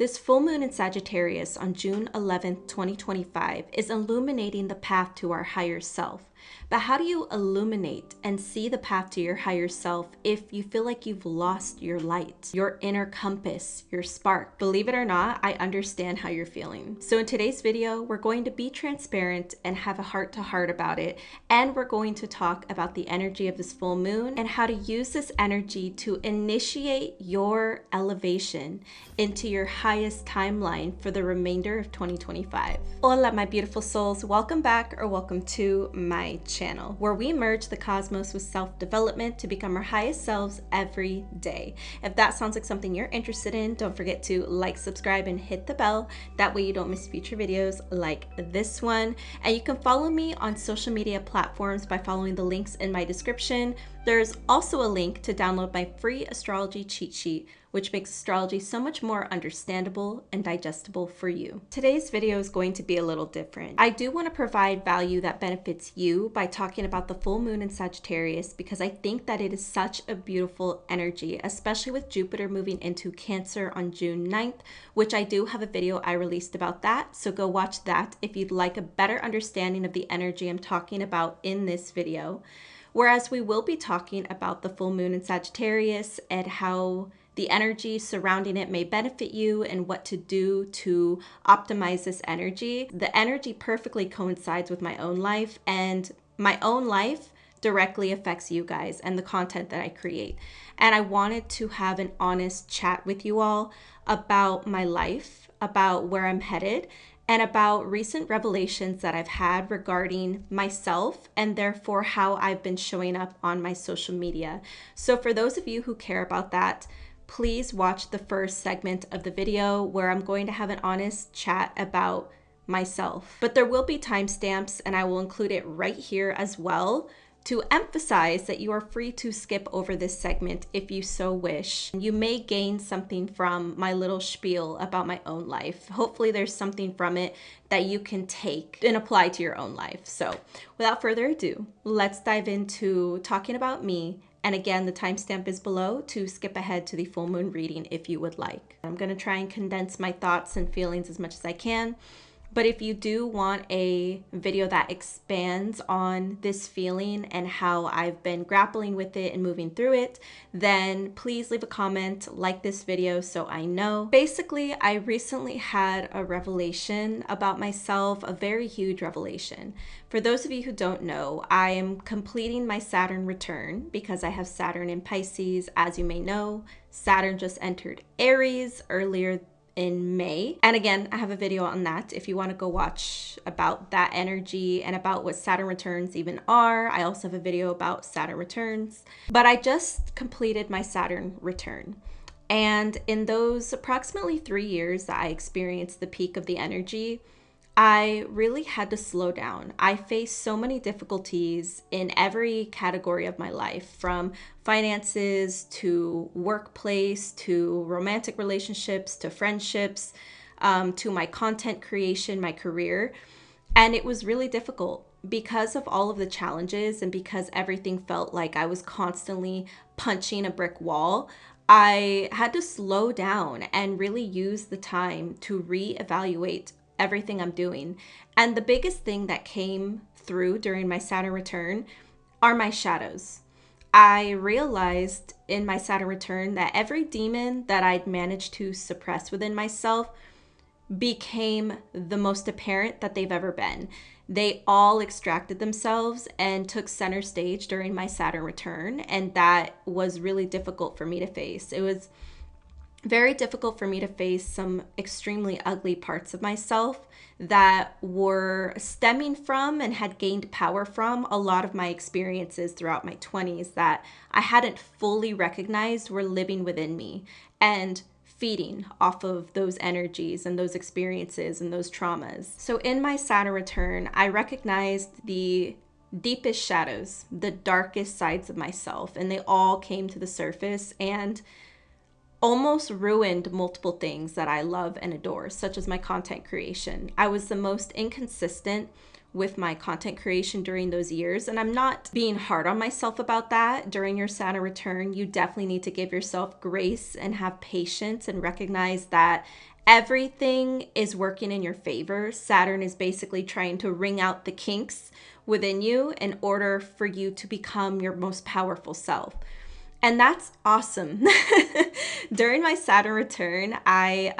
This full moon in Sagittarius on June 11th, 2025 is illuminating the path to our higher self. But how do you illuminate and see the path to your higher self if you feel like you've lost your light, your inner compass, your spark? Believe it or not, I understand how you're feeling. So in today's video, we're going to be transparent and have a heart-to-heart about it. And we're going to talk about the energy of this full moon and how to use this energy to initiate your elevation into your highest timeline for the remainder of 2025. Hola, my beautiful souls. Welcome back or welcome to my channel, where we merge the cosmos with self-development to become our highest selves every day. If that sounds like something you're interested in, don't forget to like, subscribe, and hit the bell. That way you don't miss future videos like this one. And you can follow me on social media platforms by following the links in my description. There's also a link to download my free astrology cheat sheet, which makes astrology so much more understandable and digestible for you. Today's video is going to be a little different. I do want to provide value that benefits you by talking about the full moon in Sagittarius because I think that it is such a beautiful energy, especially with Jupiter moving into Cancer on June 9th, which I do have a video I released about that. So go watch that if you'd like a better understanding of the energy I'm talking about in this video. Whereas we will be talking about the full moon in Sagittarius and how the energy surrounding it may benefit you and what to do to optimize this energy. The energy perfectly coincides with my own life, and my own life directly affects you guys and the content that I create. And I wanted to have an honest chat with you all about my life, about where I'm headed, and about recent revelations that I've had regarding myself and therefore how I've been showing up on my social media. So for those of you who care about that, please watch the first segment of the video where I'm going to have an honest chat about myself. But there will be timestamps and I will include it right here as well to emphasize that you are free to skip over this segment if you so wish. You may gain something from my little spiel about my own life. Hopefully there's something from it that you can take and apply to your own life. So without further ado, let's dive into talking about me. And again, the timestamp is below to skip ahead to the full moon reading if you would like. I'm going to try and condense my thoughts and feelings as much as I can. But if you do want a video that expands on this feeling and how I've been grappling with it and moving through it, then please leave a comment, like this video so I know. Basically, I recently had a revelation about myself, a very huge revelation. For those of you who don't know, I am completing my Saturn return because I have Saturn in Pisces. As you may know, Saturn just entered Aries earlier in May. And again, I have a video on that if you want to go watch about that energy and about what Saturn returns even are. I also have a video about Saturn returns. But I just completed my Saturn return. And in those approximately 3 years that I experienced the peak of the energy, I really had to slow down. I faced so many difficulties in every category of my life, from finances to workplace to romantic relationships to friendships, to my content creation, my career. And it was really difficult because of all of the challenges and because everything felt like I was constantly punching a brick wall. I had to slow down and really use the time to reevaluate everything I'm doing. And the biggest thing that came through during my Saturn return are my shadows. I realized in my Saturn return that every demon that I'd managed to suppress within myself became the most apparent that they've ever been. They all extracted themselves and took center stage during my Saturn return, and that was really difficult for me to face. It was very difficult for me to face some extremely ugly parts of myself that were stemming from and had gained power from a lot of my experiences throughout my 20s that I hadn't fully recognized were living within me and feeding off of those energies and those experiences and those traumas. So in my Saturn return, I recognized the deepest shadows, the darkest sides of myself, and they all came to the surface and almost ruined multiple things that I love and adore, such as my content creation. I was the most inconsistent with my content creation during those years. And I'm not being hard on myself about that. During your Saturn return, you definitely need to give yourself grace and have patience and recognize that Everything is working in your favor. Saturn is basically trying to wring out the kinks within you in order for you to become your most powerful self. And that's awesome. During my Saturn return, I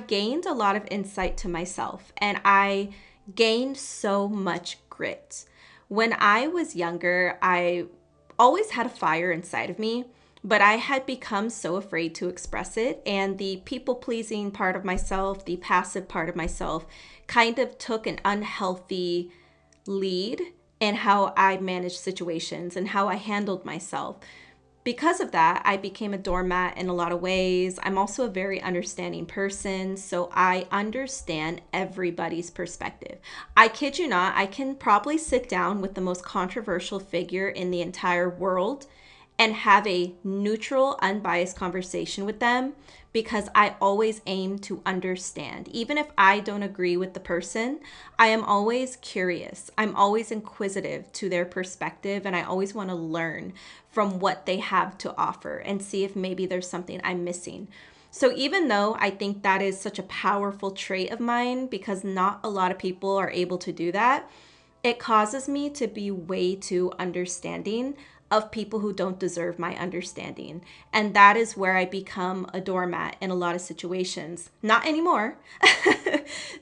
gained a lot of insight to myself, and I gained so much grit. When I was younger, I always had a fire inside of me, but I had become so afraid to express it. And the people pleasing part of myself, the passive part of myself, kind of took an unhealthy lead in how I managed situations and how I handled myself. Because of that, I became a doormat in a lot of ways. I'm also a very understanding person, so I understand everybody's perspective. I kid you not, I can probably sit down with the most controversial figure in the entire world and have a neutral, unbiased conversation with them because I always aim to understand. Even if I don't agree with the person, I am always curious. I'm always inquisitive to their perspective, and I always want to learn from what they have to offer and see if maybe there's something I'm missing. So even though I think that is such a powerful trait of mine, because not a lot of people are able to do that, it causes me to be way too understanding of people who don't deserve my understanding. And that is where I become a doormat in a lot of situations. Not anymore.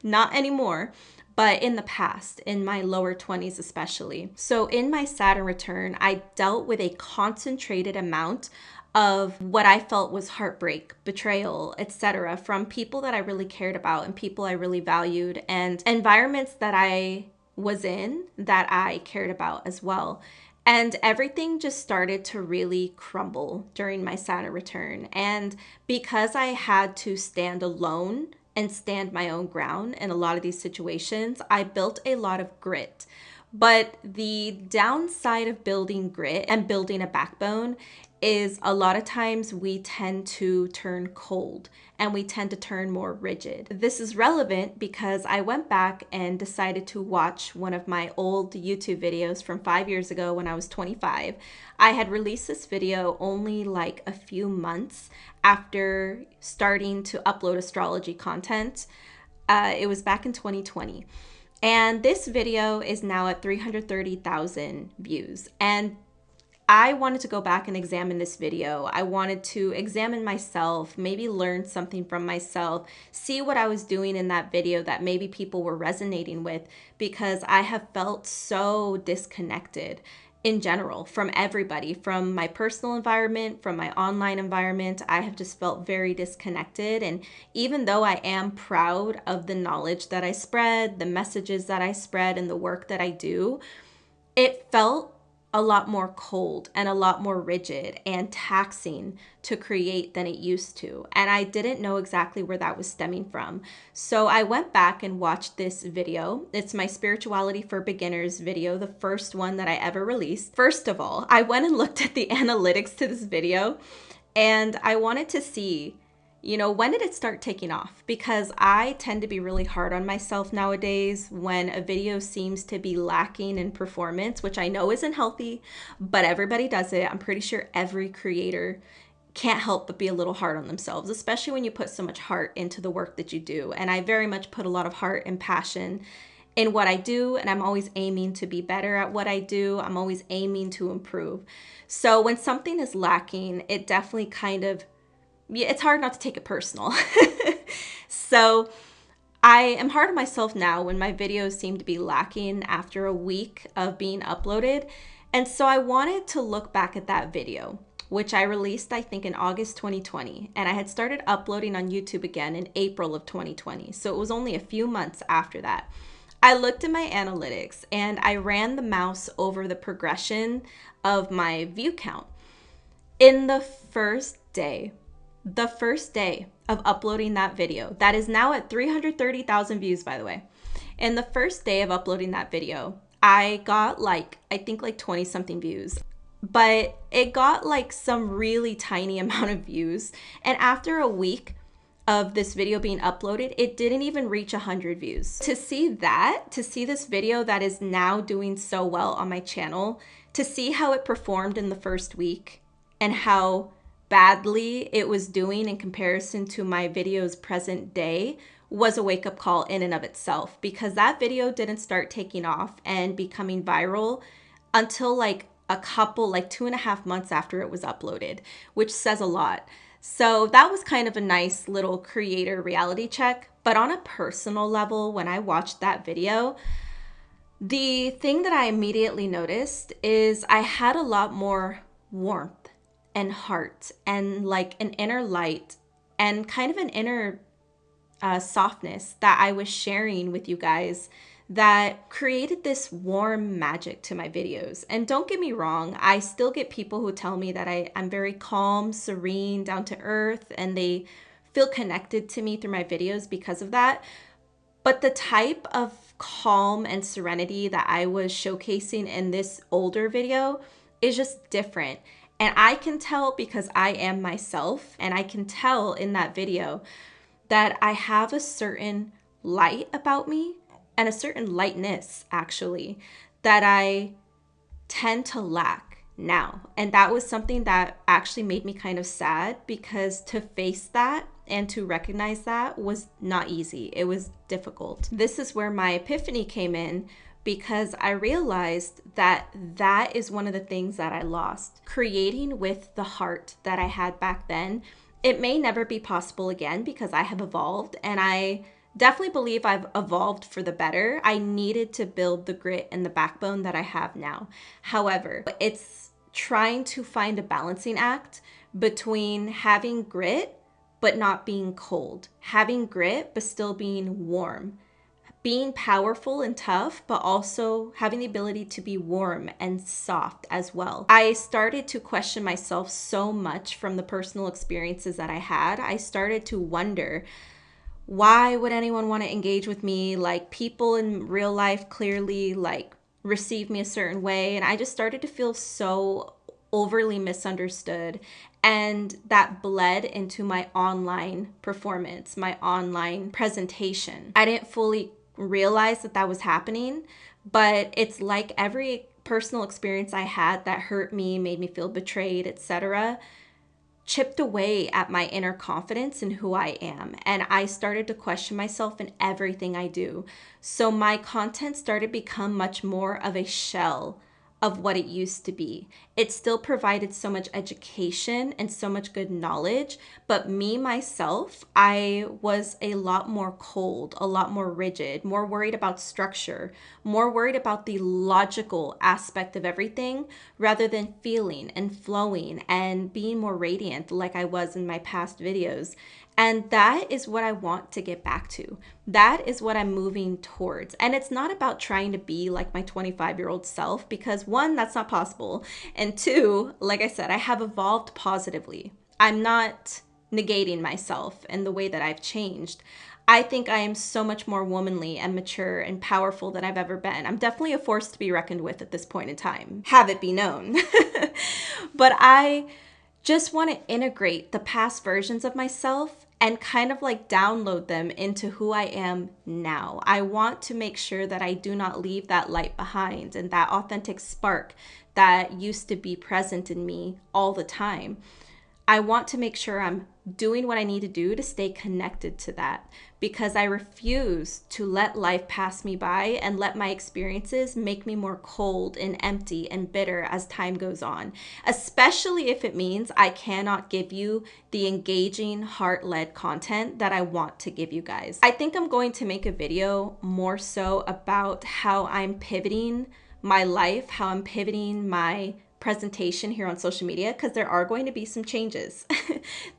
Not anymore. But in the past, in my lower 20s especially. So in my Saturn return, I dealt with a concentrated amount of what I felt was heartbreak, betrayal, etc., from people that I really cared about and people I really valued, and environments that I was in that I cared about as well. And everything just started to really crumble during my Saturn return. And because I had to stand alone and stand my own ground in a lot of these situations, I built a lot of grit. But the downside of building grit and building a backbone is a lot of times we tend to turn cold and we tend to turn more rigid. This is relevant because I went back and decided to watch one of my old YouTube videos from 5 years ago when I was 25. I had released this video only like a few months after starting to upload astrology content. It was back in 2020. And this video is now at 330,000 views. And I wanted to go back and examine this video. I wanted to examine myself, maybe learn something from myself, see what I was doing in that video that maybe people were resonating with, because I have felt so disconnected in general from everybody, from my personal environment, from my online environment. I have just felt very disconnected. And even though I am proud of the knowledge that I spread, the messages that I spread, and the work that I do, it felt a lot more cold and a lot more rigid and taxing to create than it used to. And I didn't know exactly where that was stemming from. So I went back and watched this video. It's my Spirituality for Beginners video, the first one that I ever released. First of all, I went and looked at the analytics to this video, and I wanted to see, when did it start taking off? Because I tend to be really hard on myself nowadays when a video seems to be lacking in performance, which I know isn't healthy, but everybody does it. I'm pretty sure every creator can't help but be a little hard on themselves, especially when you put so much heart into the work that you do. And I very much put a lot of heart and passion in what I do, and I'm always aiming to be better at what I do. I'm always aiming to improve. So when something is lacking, it definitely it's hard not to take it personal. So I am hard on myself now when my videos seem to be lacking after a week of being uploaded. And so I wanted to look back at that video, which I released, I think, in August 2020. And I had started uploading on YouTube again in April of 2020. So it was only a few months after that. I looked at my analytics and I ran the mouse over the progression of my view count. In the first day of uploading that video, that is now at 330,000 views, by the way. In the first day of uploading that video, I got I think 20 something views, but it got some really tiny amount of views. And after a week of this video being uploaded, it didn't even reach 100 views. To see this video that is now doing so well on my channel, to see how it performed in the first week and how badly it was doing in comparison to my videos present day was a wake-up call in and of itself, because that video didn't start taking off and becoming viral until like a couple, like 2.5 months after it was uploaded, which says a lot. So that was kind of a nice little creator reality check. But on a personal level, when I watched that video, the thing that I immediately noticed is I had a lot more warmth and heart and like an inner light and kind of an inner softness that I was sharing with you guys that created this warm magic to my videos. And don't get me wrong, I still get people who tell me that I'm very calm, serene, down to earth, and they feel connected to me through my videos because of that. But the type of calm and serenity that I was showcasing in this older video is just different. And I can tell because I am myself, and I can tell in that video that I have a certain light about me and a certain lightness, actually, that I tend to lack now. And that was something that actually made me kind of sad, because to face that and to recognize that was not easy. It was difficult. This is where my epiphany came in, because I realized that that is one of the things that I lost. Creating with the heart that I had back then, it may never be possible again because I have evolved, and I definitely believe I've evolved for the better. I needed to build the grit and the backbone that I have now. However, it's trying to find a balancing act between having grit but not being cold, having grit but still being warm, being powerful and tough, but also having the ability to be warm and soft as well. I started to question myself so much from the personal experiences that I had. I started to wonder, why would anyone want to engage with me? Like, people in real life clearly like receive me a certain way. And I just started to feel so overly misunderstood. And that bled into my online performance, my online presentation. I didn't fully realize that that was happening, but it's like every personal experience I had that hurt me, made me feel betrayed, etc., chipped away at my inner confidence in who I am. And I started to question myself in everything I do. So my content started to become much more of a shell of what it used to be. It still provided so much education and so much good knowledge, but me, myself, I was a lot more cold, a lot more rigid, more worried about structure, more worried about the logical aspect of everything rather than feeling and flowing and being more radiant like I was in my past videos. And that is what I want to get back to. That is what I'm moving towards. And it's not about trying to be like my 25-year-old self, because one, that's not possible. And two, like I said, I have evolved positively. I'm not negating myself and the way that I've changed. I think I am so much more womanly and mature and powerful than I've ever been. I'm definitely a force to be reckoned with at this point in time. Have it be known. But I just want to integrate the past versions of myself and kind of like download them into who I am now. I want to make sure that I do not leave that light behind and that authentic spark that used to be present in me all the time. I want to make sure I'm doing what I need to do to stay connected to that, because I refuse to let life pass me by and let my experiences make me more cold and empty and bitter as time goes on, especially if it means I cannot give you the engaging, heart-led content that I want to give you guys. I think I'm going to make a video more so about how I'm pivoting my life, how I'm pivoting my presentation here on social media, because there are going to be some changes.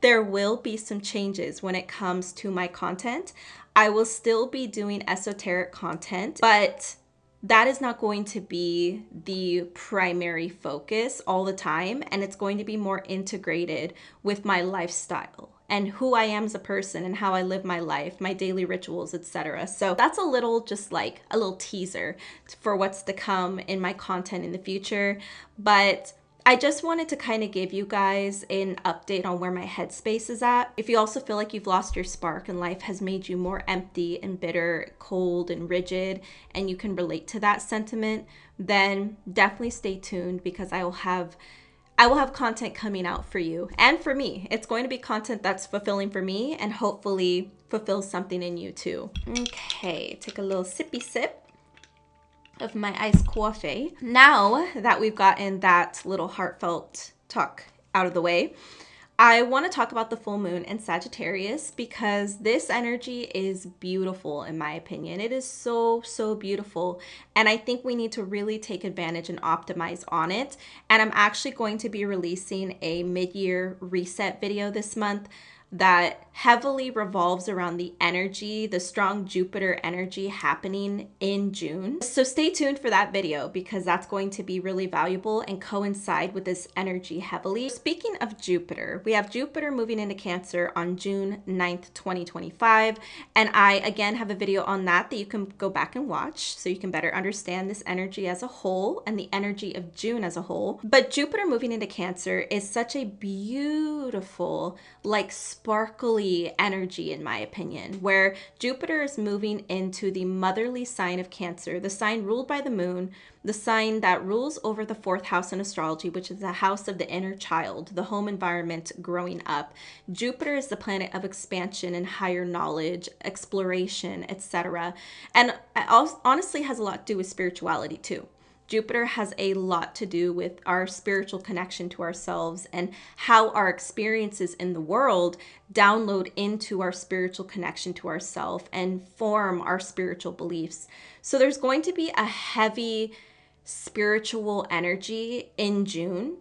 There will be some changes when it comes to my content. I will still be doing esoteric content, but that is not going to be the primary focus all the time, and it's going to be more integrated with my lifestyle and who I am as a person and how I live my life, my daily rituals, etc. So that's a little, just like a little teaser for what's to come in my content in the future. But I just wanted to kind of give you guys an update on where my headspace is at. If you also feel like you've lost your spark and life has made you more empty and bitter, cold and rigid, and you can relate to that sentiment, then definitely stay tuned, because I will have I will have content coming out for you and for me. It's going to be content that's fulfilling for me and hopefully fulfills something in you too. Okay, take a little sippy sip of my iced coffee. Now that we've gotten that little heartfelt talk out of the way, I want to talk about the full moon in Sagittarius because this energy is beautiful in my opinion. It is so, so beautiful. And I think we need to really take advantage and optimize on it. And I'm actually going to be releasing a mid-year reset video this month that heavily revolves around the energy, the strong Jupiter energy happening in June. So stay tuned for that video because that's going to be really valuable and coincide with this energy heavily. Speaking of Jupiter, we have Jupiter moving into Cancer on June 9th, 2025. And I, again, have a video on that you can go back and watch so you can better understand this energy as a whole and the energy of June as a whole. But Jupiter moving into Cancer is such a beautiful, like sparkly energy in my opinion, where Jupiter is moving into the motherly sign of Cancer, the sign ruled by the moon, the sign that rules over the fourth house in astrology, which is the house of the inner child, the home environment growing up. Jupiter is the planet of expansion and higher knowledge, exploration, etc. And it also honestly has a lot to do with spirituality too. Jupiter has a lot to do with our spiritual connection to ourselves and how our experiences in the world download into our spiritual connection to ourselves and form our spiritual beliefs. So there's going to be a heavy spiritual energy in June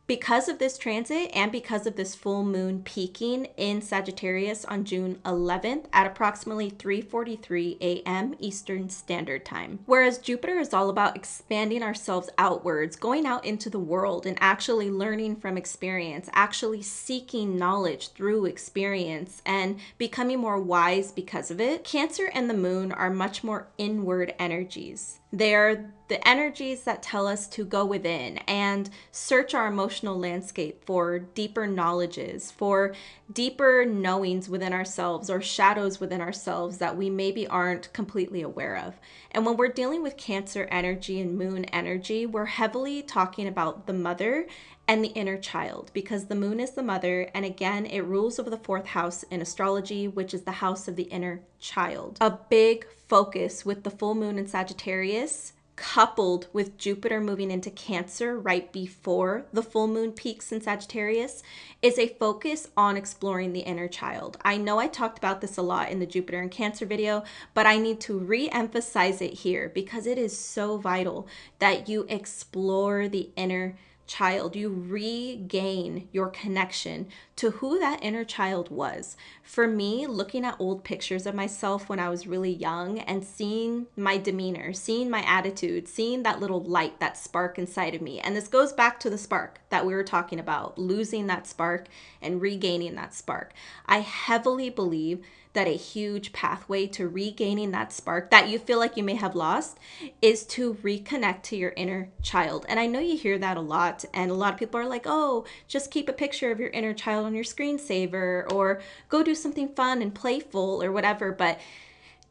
because of this transit and because of this full moon peaking in Sagittarius on June 11th at approximately 3:43 a.m. Eastern Standard Time. Whereas Jupiter is all about expanding ourselves outwards, going out into the world and actually learning from experience, actually seeking knowledge through experience and becoming more wise because of it. Cancer and the moon are much more inward energies. They're the energies that tell us to go within and search our emotional landscape for deeper knowledges, for deeper knowings within ourselves or shadows within ourselves that we maybe aren't completely aware of. And when we're dealing with Cancer energy and moon energy, we're heavily talking about the mother and the inner child because the moon is the mother, and again it rules over the fourth house in astrology, which is the house of the inner child. A big focus with the full moon in Sagittarius coupled with Jupiter moving into Cancer right before the full moon peaks in Sagittarius is a focus on exploring the inner child. I know I talked about this a lot in the Jupiter and Cancer video, but I need to re-emphasize it here because it is so vital that you explore the inner child, you regain your connection to who that inner child was. For me, looking at old pictures of myself when I was really young and seeing my demeanor, seeing my attitude, seeing that little light, that spark inside of me. And this goes back to the spark that we were talking about, losing that spark and regaining that spark. I heavily believe that a huge pathway to regaining that spark that you feel like you may have lost is to reconnect to your inner child. And I know you hear that a lot, and a lot of people are like, oh, just keep a picture of your inner child on your screensaver or go do something fun and playful or whatever. But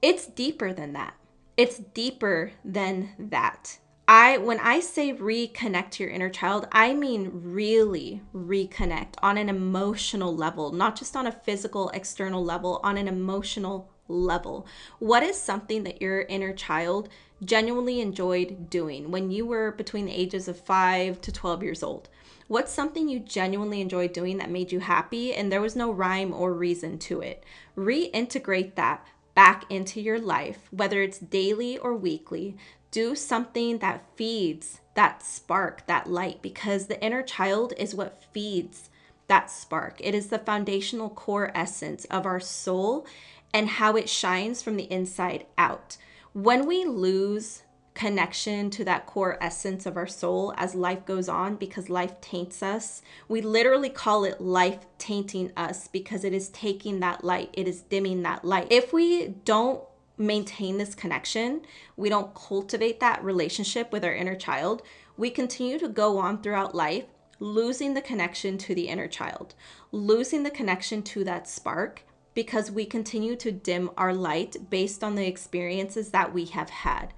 it's deeper than that. It's deeper than that. When I say reconnect to your inner child, I mean really reconnect on an emotional level, not just on a physical external level, on an emotional level. What is something that your inner child genuinely enjoyed doing when you were between the ages of 5 to 12 years old? What's something you genuinely enjoyed doing that made you happy and there was no rhyme or reason to it? Reintegrate that back into your life, whether it's daily or weekly. Do something that feeds that spark, that light, because the inner child is what feeds that spark. It is the foundational core essence of our soul and how it shines from the inside out. When we lose connection to that core essence of our soul as life goes on, because life taints us, we literally call it life tainting us because it is taking that light, it is dimming that light. If we don't maintain this connection, we don't cultivate that relationship with our inner child, we continue to go on throughout life losing the connection to the inner child, losing the connection to that spark because we continue to dim our light based on the experiences that we have had.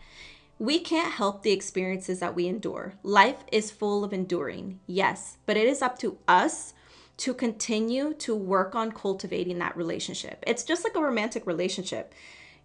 We can't help the experiences that we endure. Life is full of enduring, yes, but it is up to us to continue to work on cultivating that relationship. It's just like a romantic relationship.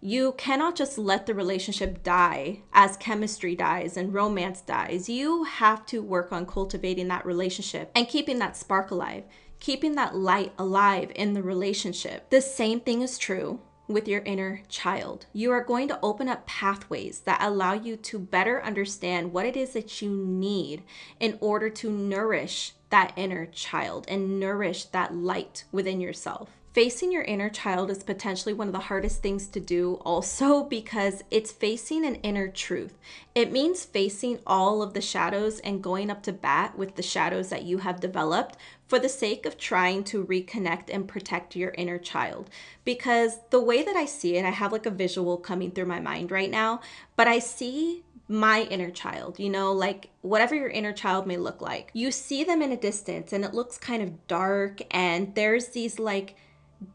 You cannot just let the relationship die as chemistry dies and romance dies. You have to work on cultivating that relationship and keeping that spark alive, keeping that light alive in the relationship. The same thing is true with your inner child. You are going to open up pathways that allow you to better understand what it is that you need in order to nourish that inner child and nourish that light within yourself. Facing your inner child is potentially one of the hardest things to do also because it's facing an inner truth. It means facing all of the shadows and going up to bat with the shadows that you have developed for the sake of trying to reconnect and protect your inner child. Because the way that I see it, I have like a visual coming through my mind right now, but I see my inner child, like whatever your inner child may look like. You see them in a distance and it looks kind of dark, and there's these like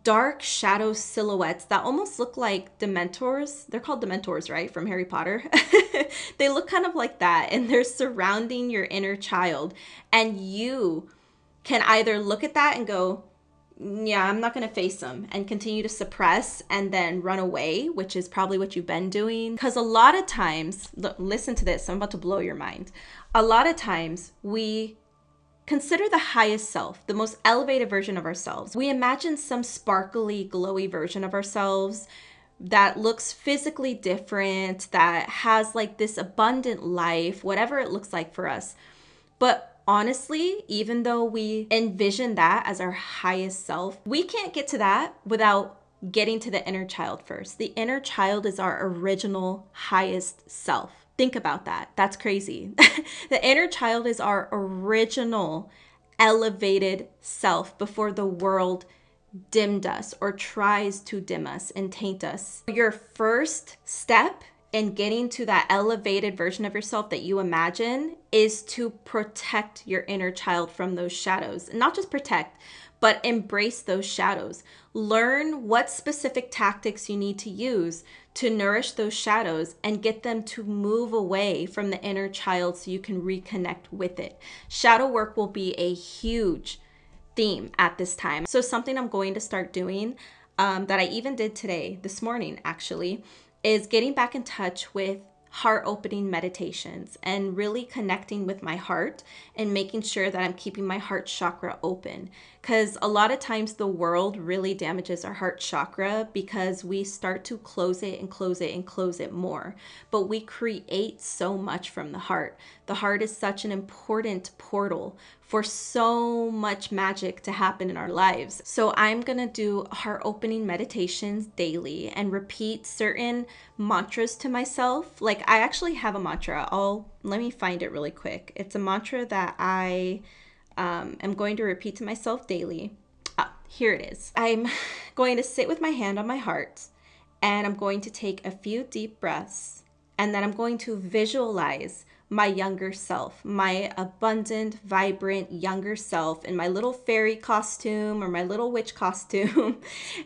dark shadow silhouettes that almost look like Dementors. They're called Dementors, right? From Harry Potter. They look kind of like that, and they're surrounding your inner child. And you can either look at that and go, yeah, I'm not going to face them, and continue to suppress and then run away, which is probably what you've been doing. Because a lot of times, listen to this, I'm about to blow your mind. A lot of times we consider the highest self, the most elevated version of ourselves. We imagine some sparkly, glowy version of ourselves that looks physically different, that has like this abundant life, whatever it looks like for us. But honestly, even though we envision that as our highest self, we can't get to that without getting to the inner child first. The inner child is our original highest self. Think about that. That's crazy. The inner child is our original elevated self before the world dimmed us or tries to dim us and taint us. Your first step in getting to that elevated version of yourself that you imagine is to protect your inner child from those shadows. And not just protect, but embrace those shadows. Learn what specific tactics you need to use to nourish those shadows and get them to move away from the inner child so you can reconnect with it. Shadow work will be a huge theme at this time. So something I'm going to start doing that I even did today, this morning actually, is getting back in touch with heart-opening meditations and really connecting with my heart and making sure that I'm keeping my heart chakra open. Because a lot of times the world really damages our heart chakra because we start to close it and close it and close it more. But we create so much from the heart. The heart is such an important portal for so much magic to happen in our lives. So I'm gonna do heart opening meditations daily and repeat certain mantras to myself. Like I actually have a mantra. Let me find it really quick. It's a mantra that I am going to repeat to myself daily. Here it is. I'm going to sit with my hand on my heart, and I'm going to take a few deep breaths, and then I'm going to visualize my younger self, my abundant, vibrant younger self in my little fairy costume or my little witch costume.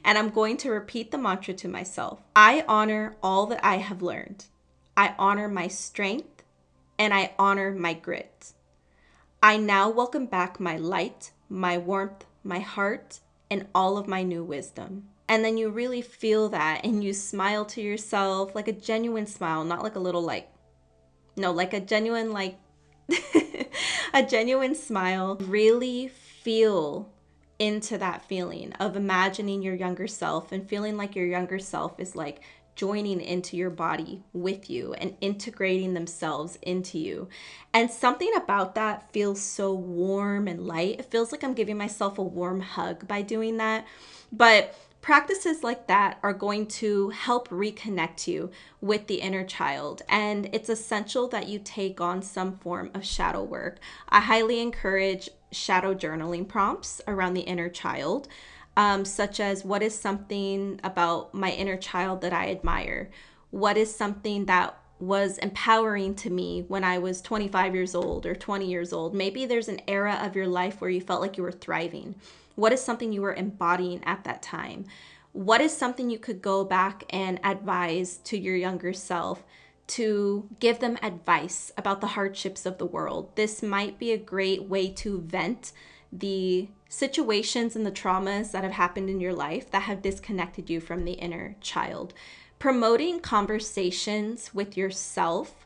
And I'm going to repeat the mantra to myself. I honor all that I have learned. I honor my strength and I honor my grit. I now welcome back my light, my warmth, my heart, and all of my new wisdom. And then you really feel that and you smile to yourself like a genuine smile, not like a little like a genuine a genuine smile. Really feel into that feeling of imagining your younger self and feeling like your younger self is like joining into your body with you and integrating themselves into you. And something about that feels so warm and light. It feels like I'm giving myself a warm hug by doing that. But practices like that are going to help reconnect you with the inner child. And it's essential that you take on some form of shadow work. I highly encourage shadow journaling prompts around the inner child, such as what is something about my inner child that I admire? What is something that was empowering to me when I was 25 years old or 20 years old? Maybe there's an era of your life where you felt like you were thriving. What is something you were embodying at that time? What is something you could go back and advise to your younger self to give them advice about the hardships of the world. This might be a great way to vent the situations and the traumas that have happened in your life that have disconnected you from the inner child. Promoting conversations with yourself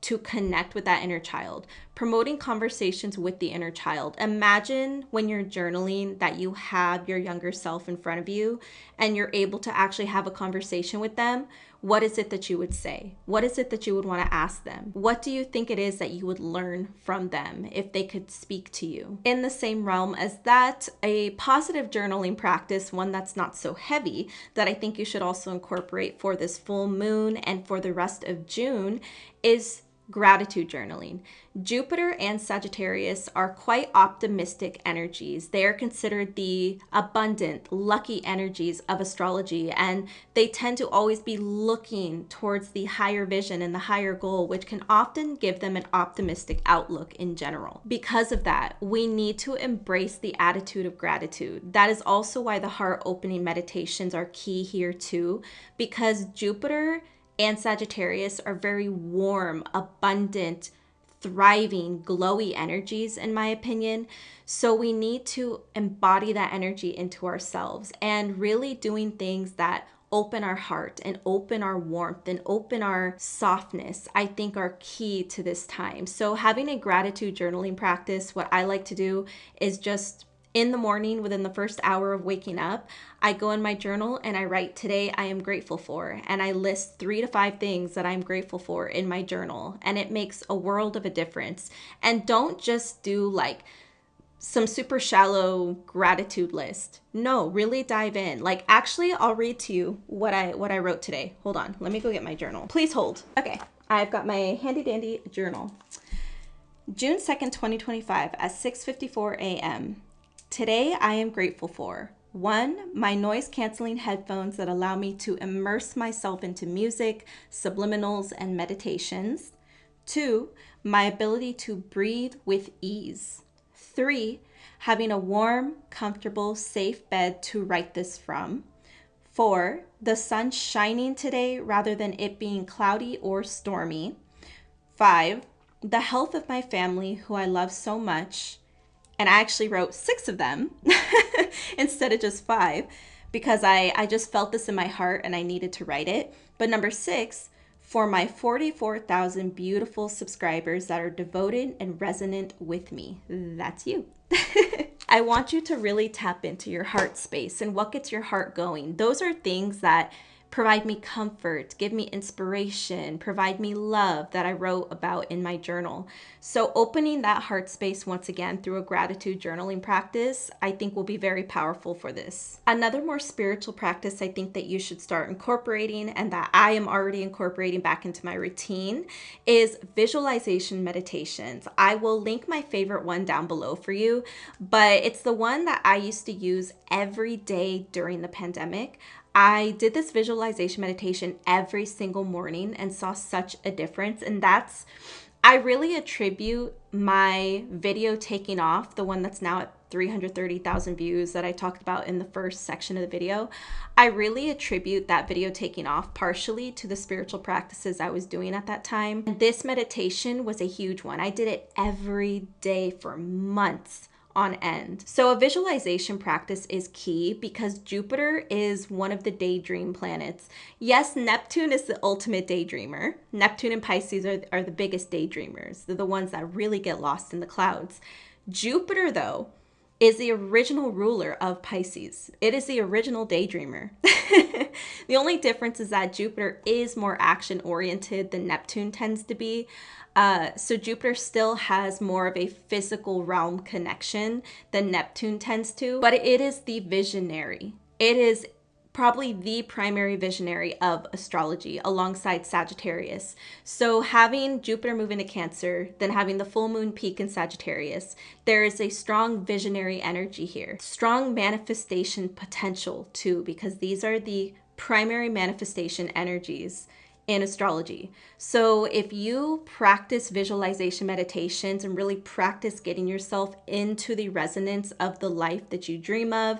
to connect with that inner child. Promoting conversations with the inner child. Imagine when you're journaling that you have your younger self in front of you and you're able to actually have a conversation with them. What is it that you would say? What is it that you would want to ask them? What do you think it is that you would learn from them if they could speak to you? In the same realm as that, a positive journaling practice, one that's not so heavy, that I think you should also incorporate for this full moon and for the rest of June is gratitude journaling. Jupiter and Sagittarius are quite optimistic energies. They are considered the abundant, lucky energies of astrology, and they tend to always be looking towards the higher vision and the higher goal, which can often give them an optimistic outlook in general. Because of that, we need to embrace the attitude of gratitude. That is also why the heart opening meditations are key here too, because Jupiter and Sagittarius are very warm, abundant, thriving, glowy energies, in my opinion. So we need to embody that energy into ourselves and really doing things that open our heart and open our warmth and open our softness, I think are key to this time. So having a gratitude journaling practice, what I like to do is just in the morning, within the first hour of waking up, I go in my journal and I write, today I am grateful for, and I list 3 to 5 things that I'm grateful for in my journal, and it makes a world of a difference. And don't just do like some super shallow gratitude list. No, really dive in. Like, actually, I'll read to you what I wrote today. Hold on, let me go get my journal. Please hold. Okay, I've got my handy dandy journal. June 2nd, 2025 at 6:54 a.m. Today, I am grateful for 1, my noise canceling headphones that allow me to immerse myself into music, subliminals, and meditations. 2, my ability to breathe with ease. 3, having a warm, comfortable, safe bed to write this from. 4, the sun shining today rather than it being cloudy or stormy. 5, the health of my family who I love so much. And I actually wrote 6 of them instead of just 5 because I just felt this in my heart and I needed to write it. But number 6, for my 44,000 beautiful subscribers that are devoted and resonant with me. That's you. I want you to really tap into your heart space and what gets your heart going. Those are things that provide me comfort, give me inspiration, provide me love that I wrote about in my journal. So opening that heart space once again through a gratitude journaling practice, I think will be very powerful for this. Another more spiritual practice I think that you should start incorporating and that I am already incorporating back into my routine is visualization meditations. I will link my favorite one down below for you, but it's the one that I used to use every day during the pandemic. I did this visualization meditation every single morning and saw such a difference. And I really attribute my video taking off, the one that's now at 330,000 views that I talked about in the first section of the video. I really attribute that video taking off partially to the spiritual practices I was doing at that time. And this meditation was a huge one. I did it every day for months on end. So a visualization practice is key because Jupiter is one of the daydream planets. Yes, Neptune is the ultimate daydreamer. Neptune and Pisces are the biggest daydreamers. They're the ones that really get lost in the clouds. Jupiter, though, is the original ruler of Pisces. It is the original daydreamer. The only difference is that Jupiter is more action-oriented than Neptune tends to be. So Jupiter still has more of a physical realm connection than Neptune tends to, but it is the visionary. It is probably the primary visionary of astrology alongside Sagittarius. So having Jupiter move into Cancer, then having the full moon peak in Sagittarius, there is a strong visionary energy here. Strong manifestation potential too, because these are the primary manifestation energies in astrology. So if you practice visualization meditations and really practice getting yourself into the resonance of the life that you dream of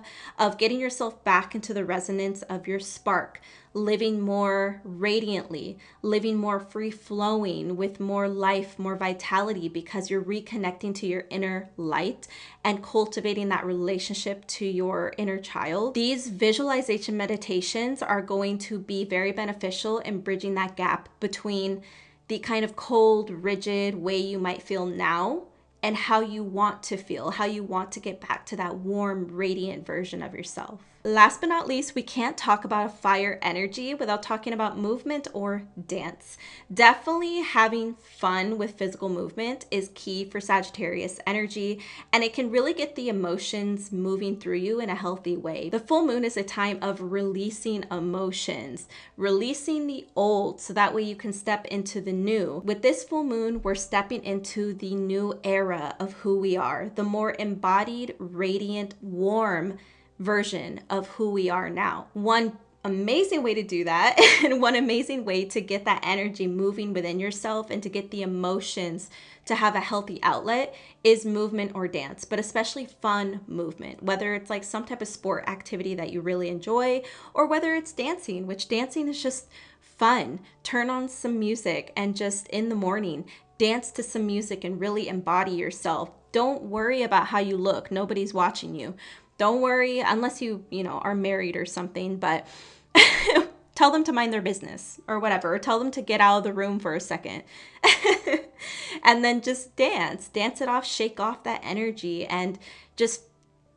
getting yourself back into the resonance of your spark, living more radiantly, living more free-flowing with more life, more vitality, because you're reconnecting to your inner light and cultivating that relationship to your inner child. These visualization meditations are going to be very beneficial in bridging that gap between the kind of cold, rigid way you might feel now and how you want to feel, how you want to get back to that warm, radiant version of yourself. Last but not least, we can't talk about a fire energy without talking about movement or dance. Definitely having fun with physical movement is key for Sagittarius energy, and it can really get the emotions moving through you in a healthy way. The full moon is a time of releasing emotions, releasing the old so that way you can step into the new. With this full moon, we're stepping into the new era of who we are, the more embodied, radiant, warm version of who we are now. One amazing way to do that and one amazing way to get that energy moving within yourself and to get the emotions to have a healthy outlet is movement or dance, but especially fun movement, whether it's like some type of sport activity that you really enjoy or whether it's dancing, which dancing is just fun. Turn on some music and just in the morning dance to some music and really embody yourself. Don't worry about how you look. Nobody's watching you. Don't worry, unless you are married or something, but tell them to mind their business or whatever, or tell them to get out of the room for a second. And then just dance it off, shake off that energy and just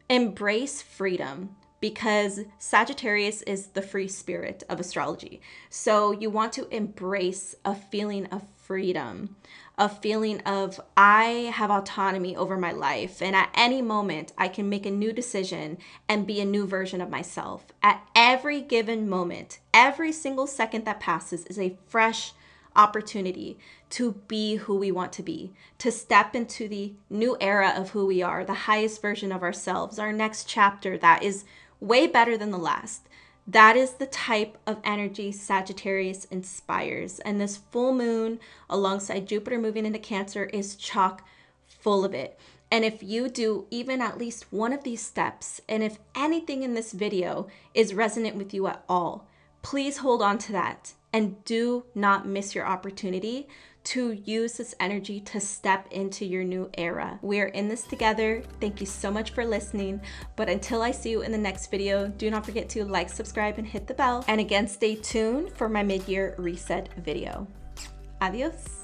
embrace freedom, because Sagittarius is the free spirit of astrology. So you want to embrace a feeling of freedom, a feeling of I have autonomy over my life, and at any moment I can make a new decision and be a new version of myself. At every given moment, every single second that passes is a fresh opportunity to be who we want to be, to step into the new era of who we are, the highest version of ourselves, our next chapter that is way better than the last. That is the type of energy Sagittarius inspires. And this full moon alongside Jupiter moving into Cancer is chock full of it. And if you do even at least one of these steps, and if anything in this video is resonant with you at all, please hold on to that and do not miss your opportunity to use this energy to step into your new era. We are in this together. Thank you so much for listening. But until I see you in the next video, do not forget to like, subscribe, and hit the bell. And again, stay tuned for my mid-year reset video. Adios.